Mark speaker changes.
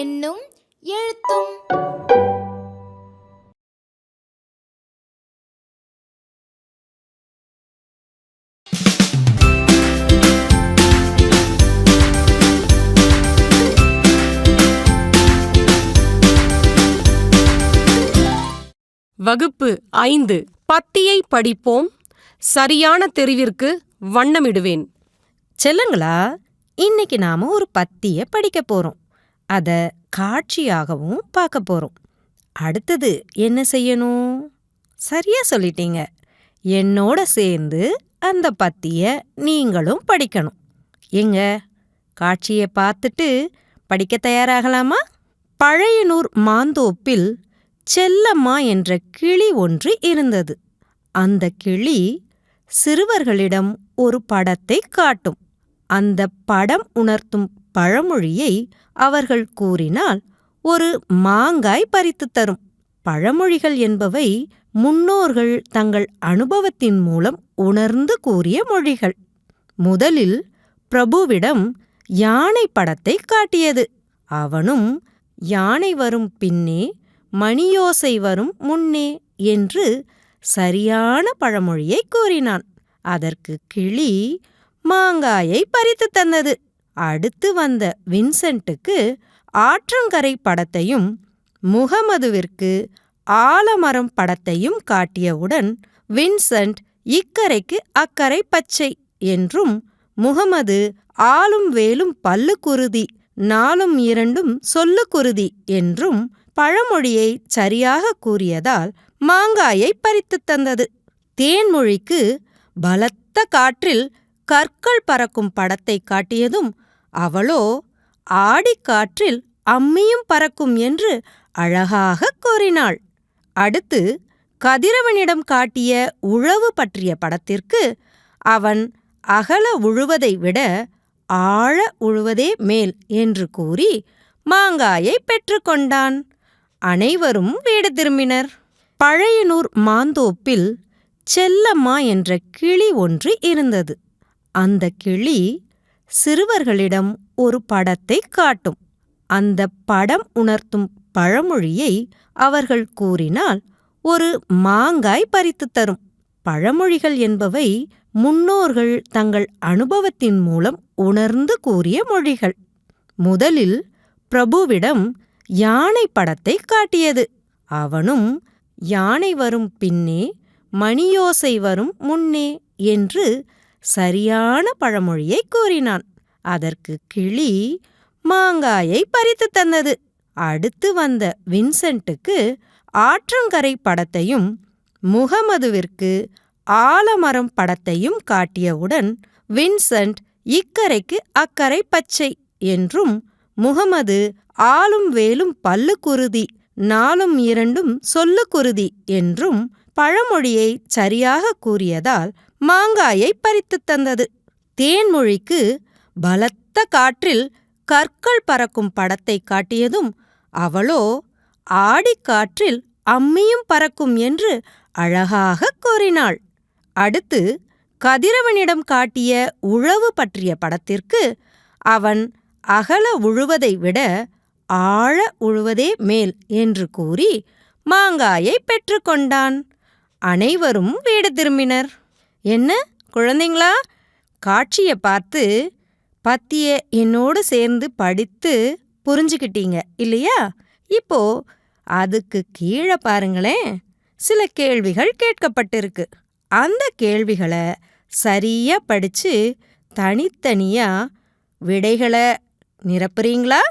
Speaker 1: எண்ணும் எழுத்தும்.
Speaker 2: வகுப்பு 5. பத்தியை படிப்போம். சரியான தெரிவிற்கு வண்ணமிடுவேன்.
Speaker 3: செல்லுங்களா, இன்னைக்கு நாம ஒரு பத்திய படிக்க போறோம். அத காட்சியாகவும் பார்க்க போறோம். அடுத்தது என்ன செய்யணும்? சரியா சொல்லிட்டீங்க. என்னோட சேர்ந்து அந்த பத்திய நீங்களும் படிக்கணும். எங்க காட்சியை பார்த்துட்டு படிக்க தயாராகலாமா? பழையனூர் மாந்தோப்பில் செல்லம்மா என்ற கிளி ஒன்று இருந்தது. அந்த கிளி சிறுவர்களிடம் ஒரு படத்தை காட்டும். அந்த படம் உணர்த்தும் பழமொழியை அவர்கள் கூறினால் ஒரு மாங்காய் பறித்துத் தரும். பழமொழிகள் என்பவை முன்னோர்கள் தங்கள் அனுபவத்தின் மூலம் உணர்ந்து கூறிய மொழிகள். முதலில் பிரபுவிடம் யானை படத்தை காட்டியது. அவனும் யானை வரும் பின்னே, மணியோசை வரும் முன்னே என்று சரியான பழமொழியை கூறினான். அதற்கு கிளி மாங்காயை பறித்துத் தந்தது. அடுத்து வந்த வின்சென்ட்டுக்கு ஆற்றங்கரை படத்தையும் முகமதுவிற்கு ஆலமரம் படத்தையும் காட்டியவுடன் வின்சென்ட் இக்கரைக்கு அக்கரை பச்சை என்றும், முகமது ஆலும் வேலும் பல்லு குருதி, நாலும் இரண்டும் சொல்லு குருதி என்றும் பழமொழியை சரியாக கூறியதால் மாங்காயை பறித்துத் தந்தது. தேன்மொழிக்கு பலத்த காற்றில் கற்கள் பறக்கும் படத்தை காட்டியதும் அவளோ ஆடிக்காற்றில் அம்மியும் பறக்கும் என்று அழகாக கூறினாள். அடுத்து கதிரவனிடம் காட்டிய உழவு பற்றிய படத்திற்கு அவன் அகல உழுவதை விட ஆழ உழுவதே மேல் என்று கூறி மாங்காயை பெற்றுக்கொண்டான். அனைவரும் வீடு திரும்பினர். பழையனூர் மாந்தோப்பில் செல்லம்மா என்ற கிளி ஒன்று இருந்தது. அந்த கிளி சிறுவர்களிடம் ஒரு படத்தை காட்டும். அந்த படம் உணர்த்தும் பழமொழியை அவர்கள் கூறினால் ஒரு மாங்காய் பறித்துத் தரும். பழமொழிகள் என்பவை முன்னோர்கள் தங்கள் அனுபவத்தின் மூலம் உணர்ந்து கூறிய மொழிகள். முதலில் பிரபுவிடம் யானை படத்தை காட்டியது. அவனும் யானை வரும் பின்னே, மணியோசை வரும் முன்னே என்று சரியான பழமொழியை கூறினான். அதற்கு கிளி மாங்காயை பறித்துத் தந்தது. அடுத்து வந்த வின்சென்ட்டுக்கு ஆற்றங்கரை படத்தையும் முகமதுவிற்கு ஆலமரம் படத்தையும் காட்டியவுடன் வின்சென்ட் இக்கரைக்கு அக்கரை பச்சை என்றும், முகமது ஆலும் வேலும் பல்லு குருதி, நாலும் இரண்டும் சொல்லு குருதி என்றும் பழமொழியை சரியாக கூறியதால் மாங்காயை பறித்துத் தந்தது. தேன்மொழிக்கு பலத்த காற்றில் கற்கள் பறக்கும் படத்தை காட்டியதும் அவளோ ஆடிக்காற்றில் அம்மியும் பறக்கும் என்று அழகாக கூறினாள். அடுத்து கதிரவனிடம் காட்டிய உழவு பற்றிய படத்திற்கு அவன் அகல உழுவதை விட ஆழ உழுவதே மேல் என்று கூறி மாங்காயை பெற்றுக்கொண்டான். அனைவரும் வீடு திரும்பினர். என்ன குழந்தைங்களா, காட்சியை பார்த்து பத்திய என்னோடு சேர்ந்து படித்து புரிஞ்சுக்கிட்டீங்க இல்லையா? இப்போ அதுக்கு கீழே பாருங்களேன், சில கேள்விகள் கேட்கப்பட்டிருக்கு. அந்த கேள்விகளை சரியா படிச்சு தனித்தனியா விடைகளை நிரப்புறீங்களா?